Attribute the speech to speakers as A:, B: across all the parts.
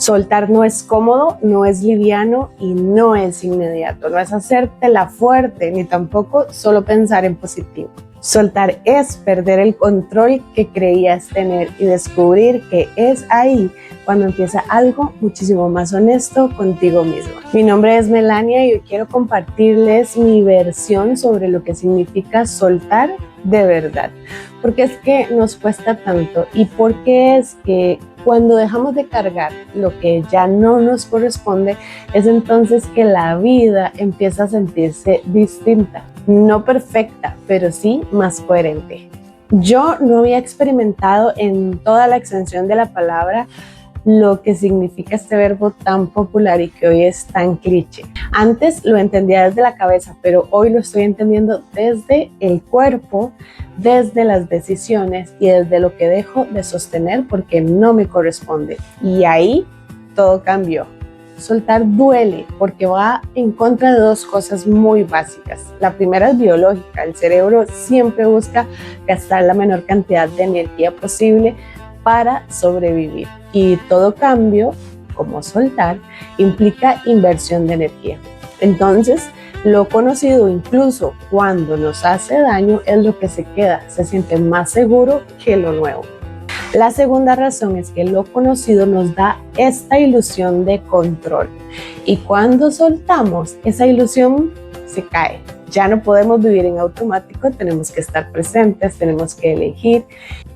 A: Soltar no es cómodo, no es liviano y no es inmediato. No es hacértela fuerte ni tampoco solo pensar en positivo. Soltar es perder el control que creías tener y descubrir que es ahí cuando empieza algo muchísimo más honesto contigo mismo. Mi nombre es Melania y hoy quiero compartirles mi versión sobre lo que significa soltar de verdad. ¿Por qué es que nos cuesta tanto? ¿Y por qué es que cuando dejamos de cargar lo que ya no nos corresponde, es entonces que la vida empieza a sentirse distinta? No perfecta, pero sí más coherente. Yo no había experimentado en toda la extensión de la palabra lo que significa este verbo tan popular y que hoy es tan cliché. Antes lo entendía desde la cabeza, pero hoy lo estoy entendiendo desde el cuerpo, desde las decisiones y desde lo que dejo de sostener porque no me corresponde. Y ahí todo cambió. Soltar duele porque va en contra de dos cosas muy básicas. La primera es biológica. El cerebro siempre busca gastar la menor cantidad de energía posible para sobrevivir. Y todo cambio, como soltar, implica inversión de energía. Entonces, lo conocido, incluso cuando nos hace daño, es lo que se queda. Se siente más seguro que lo nuevo. La segunda razón es que lo conocido nos da esta ilusión de control. Y cuando soltamos, esa ilusión se cae. Ya no podemos vivir en automático, tenemos que estar presentes, tenemos que elegir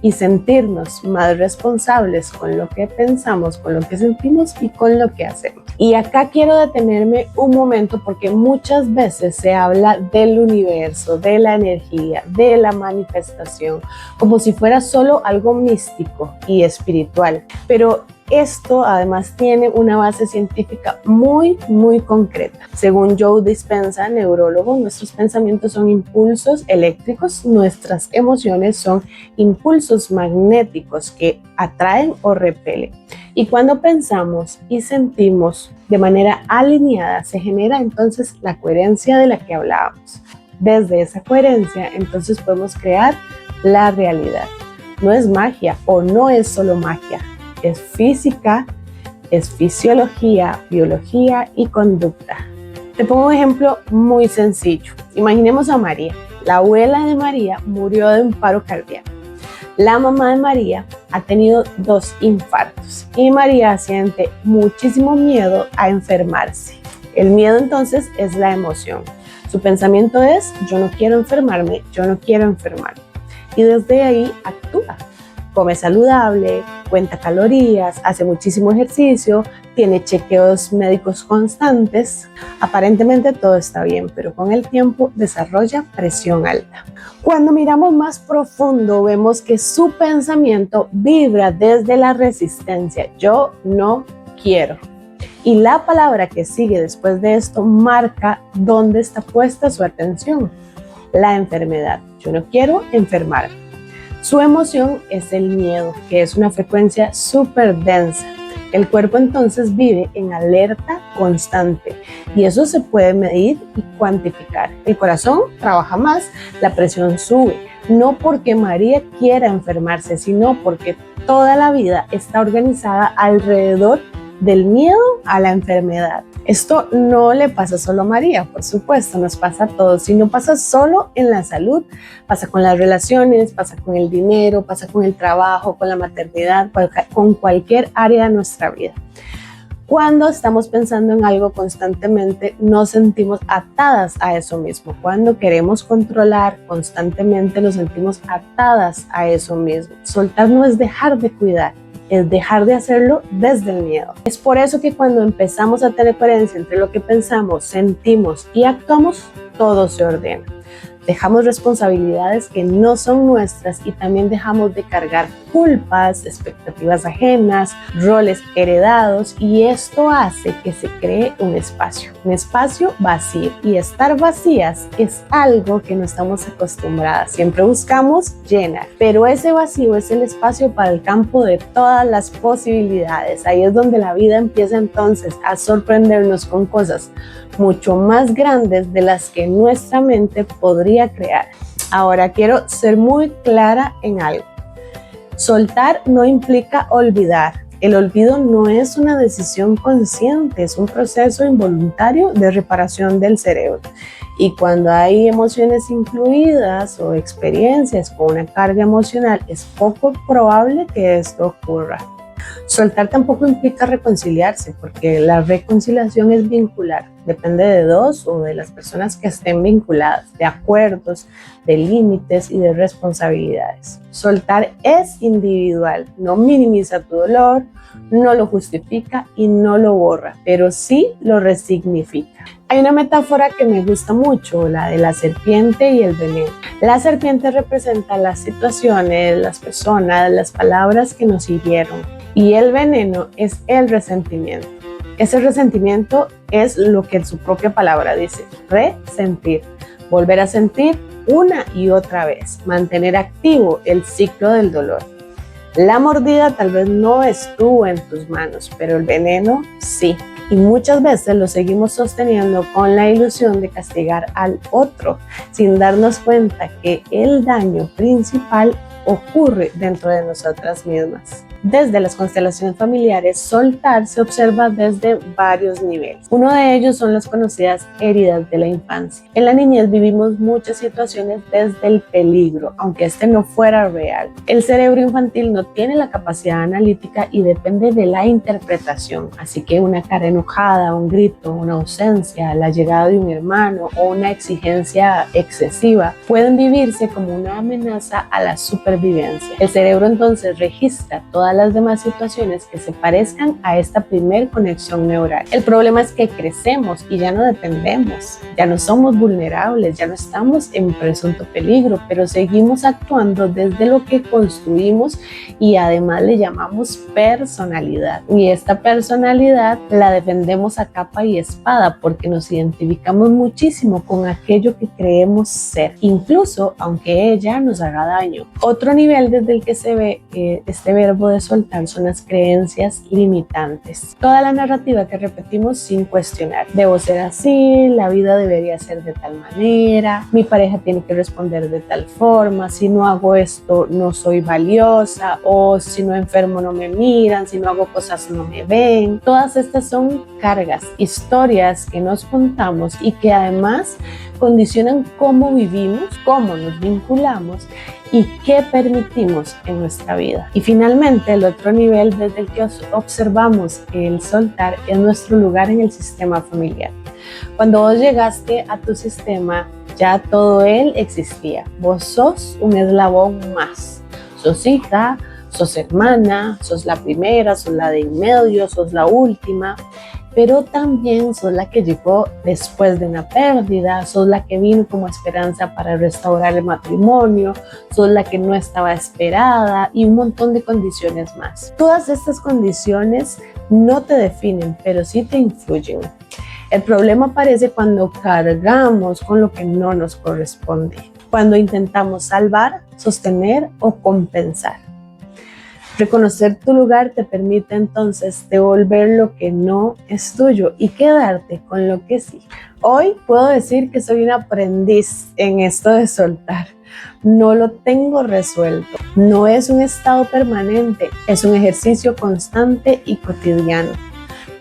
A: y sentirnos más responsables con lo que pensamos, con lo que sentimos y con lo que hacemos. Y acá quiero detenerme un momento porque muchas veces se habla del universo, de la energía, de la manifestación, como si fuera solo algo místico y espiritual. Pero esto además tiene una base científica muy concreta. Según Joe Dispenza, neurólogo, nuestros pensamientos son impulsos eléctricos, nuestras emociones son impulsos magnéticos que atraen o repelen. Y cuando pensamos y sentimos de manera alineada, se genera entonces la coherencia de la que hablábamos. Desde esa coherencia, entonces podemos crear la realidad. No es magia o no es solo magia. Es física, es fisiología, biología y conducta. Te pongo un ejemplo muy sencillo. Imaginemos a María. La abuela de María murió de un paro cardíaco. La mamá de María ha tenido 2 infartos y María siente muchísimo miedo a enfermarse. El miedo entonces es la emoción. Su pensamiento es: yo no quiero enfermarme, yo no quiero enfermarme. Y desde ahí actúa. Come saludable, cuenta calorías, hace muchísimo ejercicio, tiene chequeos médicos constantes. Aparentemente todo está bien, pero con el tiempo desarrolla presión alta. Cuando miramos más profundo, vemos que su pensamiento vibra desde la resistencia. Yo no quiero. Y la palabra que sigue después de esto marca dónde está puesta su atención. La enfermedad. Yo no quiero enfermarme. Su emoción es el miedo, que es una frecuencia súper densa. El cuerpo entonces vive en alerta constante y eso se puede medir y cuantificar. El corazón trabaja más, la presión sube, no porque María quiera enfermarse, sino porque toda la vida está organizada alrededor del miedo a la enfermedad. Esto no le pasa solo a María, por supuesto, nos pasa a todos. Y no pasa solo en la salud, pasa con las relaciones, pasa con el dinero, pasa con el trabajo, con la maternidad, con cualquier área de nuestra vida. Cuando estamos pensando en algo constantemente, nos sentimos atadas a eso mismo. Cuando queremos controlar constantemente, nos sentimos atadas a eso mismo. Soltar no es dejar de cuidar, es dejar de hacerlo desde el miedo. Es por eso que cuando empezamos a tener coherencia entre lo que pensamos, sentimos y actuamos, todo se ordena. Dejamos responsabilidades que no son nuestras y también dejamos de cargar culpas, expectativas ajenas, roles heredados, y esto hace que se cree un espacio vacío. Y estar vacías es algo que no estamos acostumbradas. Siempre buscamos llenar, pero ese vacío es el espacio para el campo de todas las posibilidades. Ahí es donde la vida empieza entonces a sorprendernos con cosas mucho más grandes de las que nuestra mente podría crear. Ahora quiero ser muy clara en algo. Soltar no implica olvidar, El olvido no es una decisión consciente, es un proceso involuntario de reparación del cerebro. Y cuando hay emociones incluidas o experiencias con una carga emocional, es poco probable que esto ocurra. Soltar tampoco implica reconciliarse, porque la reconciliación es vincular. Depende de dos o de las personas que estén vinculadas, de acuerdos, de límites y de responsabilidades. Soltar es individual, no minimiza tu dolor, no lo justifica y no lo borra, pero sí lo resignifica. Hay una metáfora que me gusta mucho, la de la serpiente y el veneno. La serpiente representa las situaciones, las personas, las palabras que nos hirieron. Y el veneno es el resentimiento. Ese resentimiento es lo que su propia palabra dice, resentir, volver a sentir una y otra vez, mantener activo el ciclo del dolor. La mordida tal vez no estuvo en tus manos, pero el veneno sí. Y muchas veces lo seguimos sosteniendo con la ilusión de castigar al otro, sin darnos cuenta que el daño principal ocurre dentro de nosotras mismas. Desde las constelaciones familiares, soltar se observa desde varios niveles. Uno de ellos son las conocidas heridas de la infancia. En la niñez vivimos muchas situaciones desde el peligro, aunque este no fuera real. El cerebro infantil no tiene la capacidad analítica y depende de la interpretación. Así que una cara enojada, un grito, una ausencia, la llegada de un hermano o una exigencia excesiva pueden vivirse como una amenaza a la supervivencia. El cerebro entonces registra todas las demás situaciones que se parezcan a esta primer conexión neural. El problema es que crecemos y ya no dependemos, ya no somos vulnerables, ya no estamos en presunto peligro, pero seguimos actuando desde lo que construimos y además le llamamos personalidad. Y esta personalidad la defendemos a capa y espada porque nos identificamos muchísimo con aquello que creemos ser, incluso aunque ella nos haga daño. Otro nivel desde el que se ve este verbo de soltar son las creencias limitantes. Toda la narrativa que repetimos sin cuestionar. Debo ser así, la vida debería ser de tal manera, mi pareja tiene que responder de tal forma, si no hago esto no soy valiosa, o si no enfermo no me miran, si no hago cosas no me ven. Todas estas son cargas, historias que nos contamos y que además condicionan cómo vivimos, cómo nos vinculamos y qué permitimos en nuestra vida. Y finalmente, el otro nivel desde el que observamos el soltar es nuestro lugar en el sistema familiar. Cuando vos llegaste a tu sistema, ya todo él existía. Vos sos un eslabón más. Sos hija, sos hermana, sos la primera, sos la de en medio, sos la última. Pero también sos la que llegó después de una pérdida, sos la que vino como esperanza para restaurar el matrimonio, sos la que no estaba esperada y un montón de condiciones más. Todas estas condiciones no te definen, pero sí te influyen. El problema aparece cuando cargamos con lo que no nos corresponde, cuando intentamos salvar, sostener o compensar. Reconocer tu lugar te permite entonces devolver lo que no es tuyo y quedarte con lo que sí. Hoy puedo decir que soy un aprendiz en esto de soltar. No lo tengo resuelto. No es un estado permanente, es un ejercicio constante y cotidiano.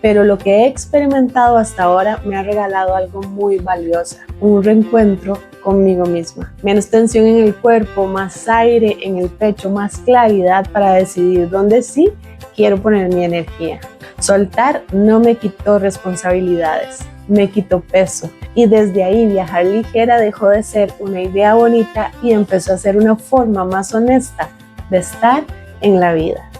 A: Pero lo que he experimentado hasta ahora me ha regalado algo muy valioso, un reencuentro conmigo misma. Menos tensión en el cuerpo, más aire en el pecho, más claridad para decidir dónde sí quiero poner mi energía. Soltar no me quitó responsabilidades, me quitó peso. Y desde ahí viajar ligera dejó de ser una idea bonita y empezó a ser una forma más honesta de estar en la vida.